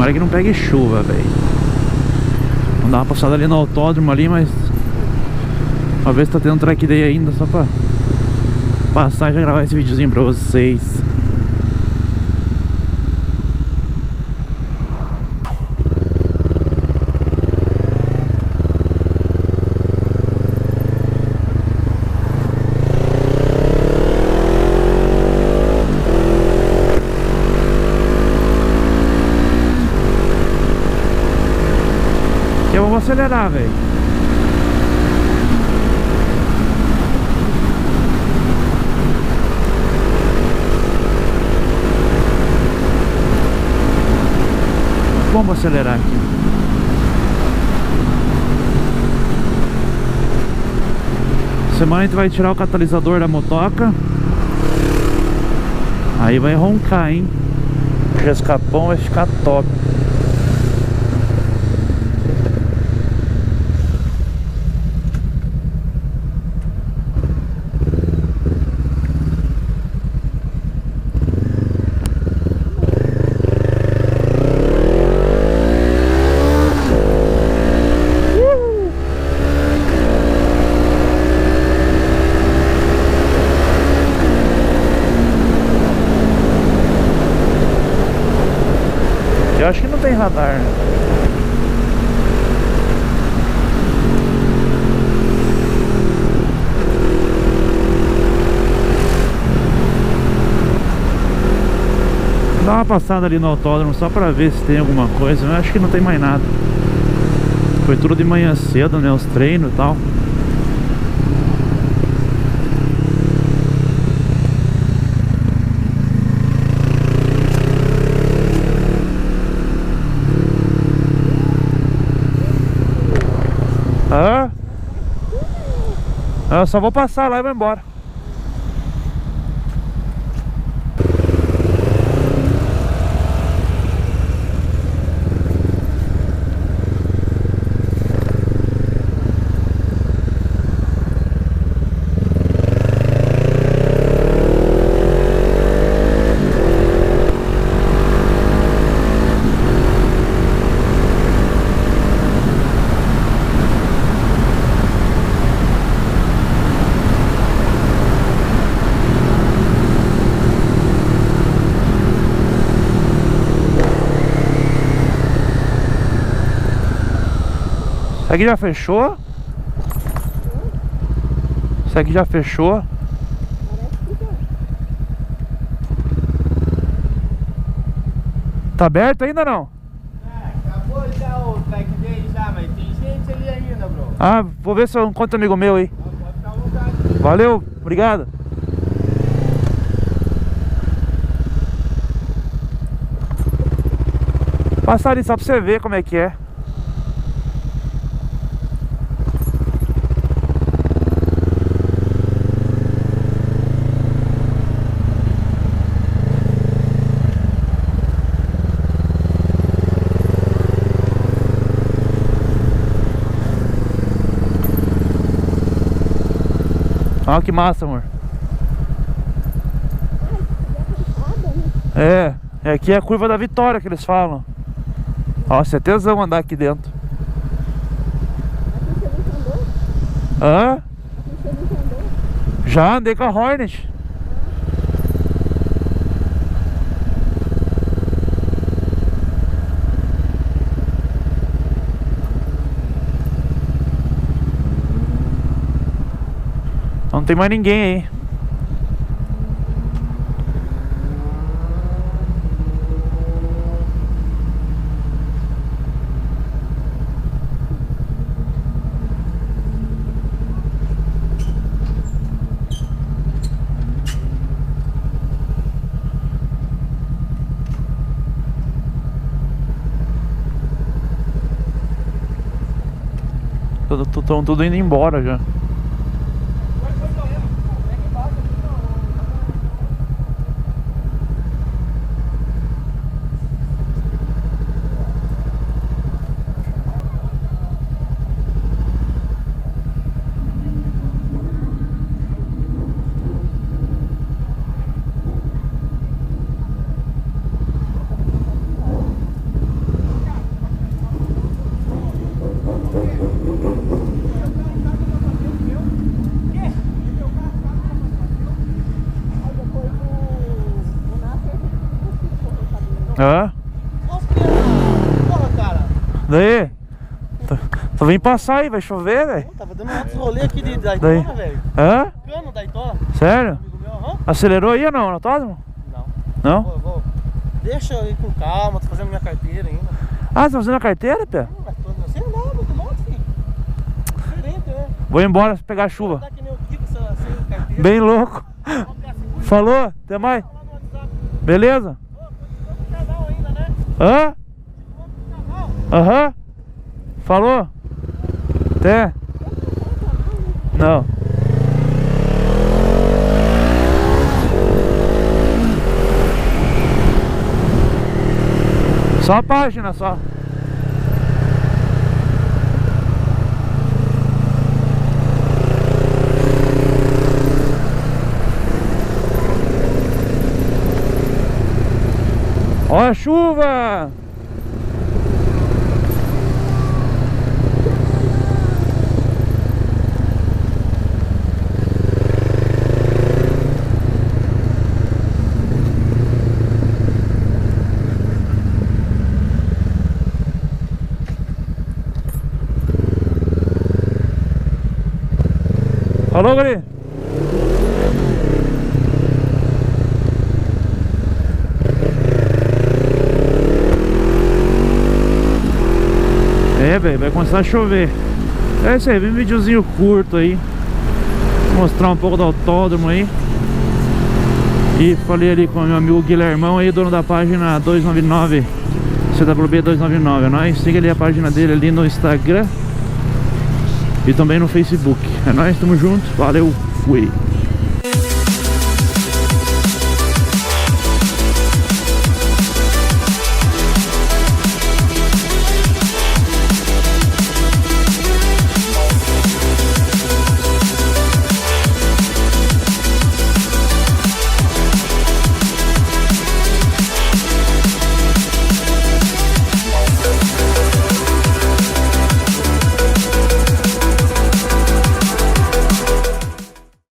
Tomara que não pegue chuva, velho. Vamos dar uma passada ali no autódromo ali, mas uma vez tá tendo track day ainda, só pra passar e já gravar esse videozinho pra vocês. Eu vou acelerar, velho. Vamos acelerar aqui. Semana a gente vai tirar o catalisador da motoca. Aí vai roncar, hein? O escapão vai ficar top. Eu acho que não tem radar, né? Dá uma passada ali no autódromo só pra ver se tem alguma coisa. Eu acho que não tem mais nada. Foi tudo de manhã cedo, né? Os treinos e tal. Ah, eu só vou passar lá e vou embora. Isso aqui já fechou? Isso aqui já fechou? Tá aberto ainda não? Acabou já o track dele já, mas tem gente ali ainda, bro. Ah, vou ver se eu encontro um amigo meu aí. Pode ficar à vontade. Valeu, obrigado. Passar ali só pra você ver como é que é. Olha que massa, amor. É, aqui é a curva da vitória que eles falam. Nossa, é tesão andar aqui dentro. Hã? Já andei com a Hornet. Não tem mais ninguém aí. Estão tudo indo embora já. Hã? Porra, cara. Daí? Só vem passar aí, vai chover, velho. Tava dando outros rolê aqui de Daytona, velho. Hã? Cano Daytona. Sério? Amigo meu, aham. Acelerou aí ou não, no autódromo? Não. Não? Vou. Deixa eu ir com calma, tô fazendo minha carteira ainda. Ah, você tá fazendo a carteira, Pé? Mas tô sem nada, muito bom, filho. Diferente, né? Vou embora pegar a chuva. Tá que nem o Kiko sem carteira. Bem louco. Falou? Até mais. Lá no WhatsApp. Beleza? Ô, continua com o canal ainda, né? Hã? Continua com o canal. Aham. Falou? Até? Não. Só a página, só. Olha a chuva! Falou, guri? É, velho, vai começar a chover. É isso aí, vem um videozinho curto aí. Vou mostrar um pouco do autódromo aí. E falei ali com o meu amigo Guilhermão aí, dono da página 299 CWB 299, é nóis. Siga ali a página dele ali no Instagram e também no Facebook. É nóis, tamo junto, valeu, fui.